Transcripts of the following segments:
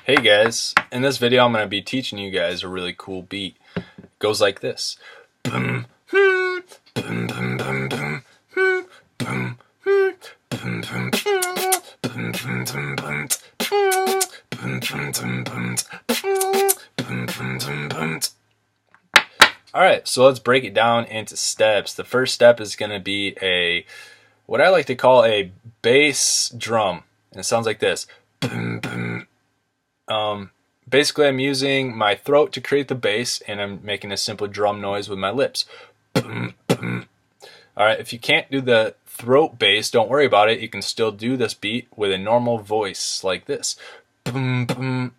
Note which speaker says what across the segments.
Speaker 1: Hey guys, in this video I'm going to be teaching you guys a really cool beat. It goes like this. Alright, so let's break it down into steps. The first step is going to be what I like to call a bass drum. And it sounds like this. Basically I'm using my throat to create the bass, and I'm making a simple drum noise with my lips. Alright, if you can't do the throat bass, don't worry about it. You can still do this beat with a normal voice like this. And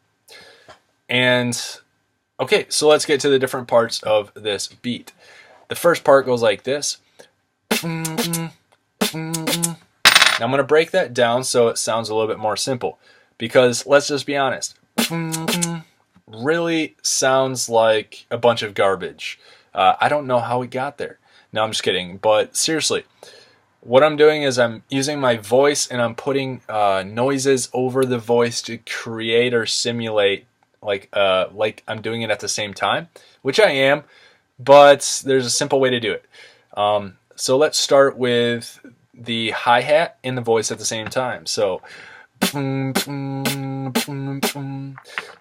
Speaker 1: okay, so let's get to the different parts of this beat. The first part goes like this. Now I'm going to break that down so it sounds a little bit more simple, because let's just be honest, really sounds like a bunch of garbage. I don't know how we got there. No, I'm just kidding. But seriously, what I'm doing is I'm using my voice and I'm putting noises over the voice to create or simulate like I'm doing it at the same time, which I am, but there's a simple way to do it. So let's start with the hi-hat and the voice at the same time. So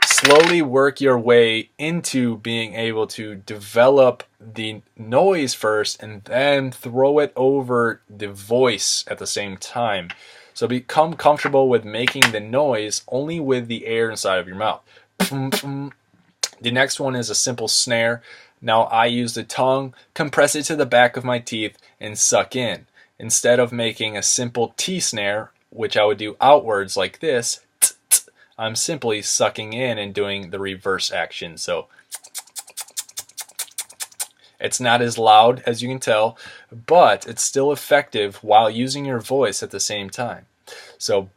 Speaker 1: slowly work your way into being able to develop the noise first and then throw it over the voice at the same time. So become comfortable with making the noise only with the air inside of your mouth. The next one is a simple snare. Now I use the tongue, compress it to the back of my teeth, and suck in. Instead of making a simple T snare, which I would do outwards like this, I'm simply sucking in and doing the reverse action. So it's not as loud as you can tell, but it's still effective while using your voice at the same time. So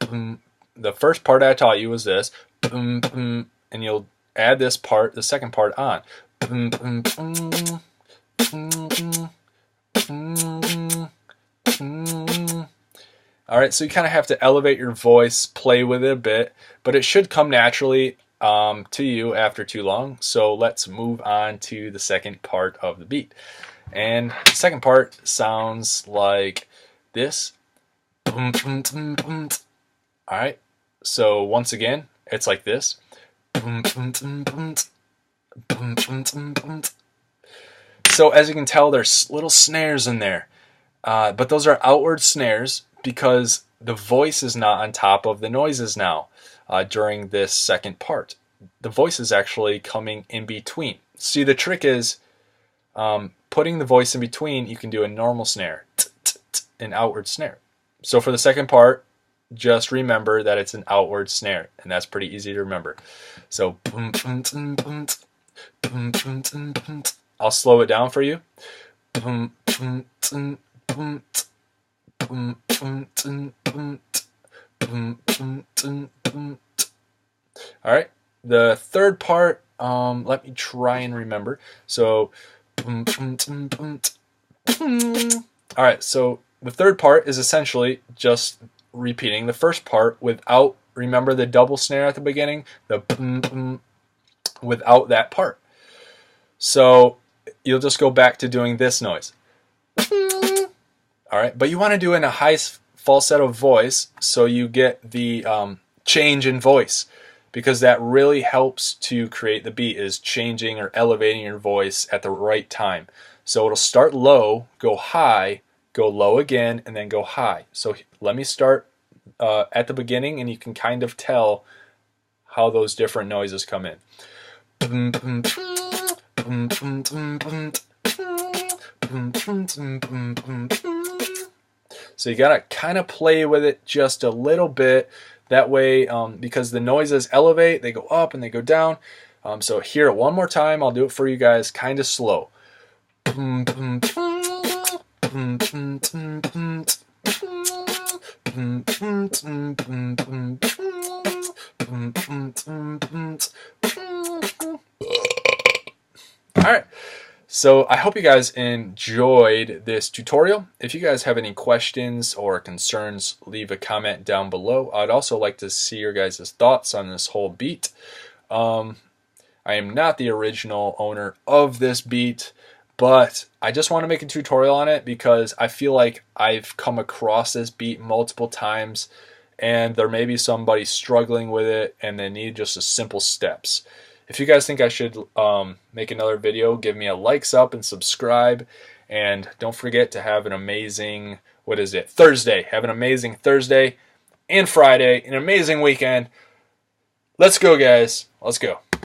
Speaker 1: the first part I taught you was this, and you'll add this part, the second part on. Alright, so you kind of have to elevate your voice, play with it a bit, but it should come naturally to you after too long. So let's move on to the second part of the beat. And the second part sounds like this. Alright, so once again, it's like this. So as you can tell, there's little snares in there, but those are outward snares because the voice is not on top of the noises now during this second part. The voice is actually coming in between. See, the trick is putting the voice in between. You can do a normal snare, an outward snare. So for the second part, just remember that it's an outward snare, and that's pretty easy to remember. So I'll slow it down for you. Alright, the third part, let me try and remember. So alright, so the third part is essentially just repeating the first part without, remember the double snare at the beginning, the without that part. So you'll just go back to doing this noise. Alright, but you want to do it in a high falsetto voice so you get the change in voice, because that really helps to create the beat, is changing or elevating your voice at the right time. So it'll start low, go high, go low again, and then go high. So let me start at the beginning, and you can kind of tell how those different noises come in. So you gotta kind of play with it just a little bit. That way, because the noises elevate, they go up and they go down. So hear it one more time. I'll do it for you guys kind of slow. Alright, So I hope you guys enjoyed this tutorial. If you guys have any questions or concerns, leave a comment down below. I'd also like to see your guys' thoughts on this whole beat. I am not the original owner of this beat, but I just want to make a tutorial on it because I feel like I've come across this beat multiple times and there may be somebody struggling with it and they need just a simple steps. If you guys think I should make another video, give me a likes up and subscribe. And don't forget to have an amazing, Thursday. Have an amazing Thursday and Friday, an amazing weekend. Let's go, guys. Let's go.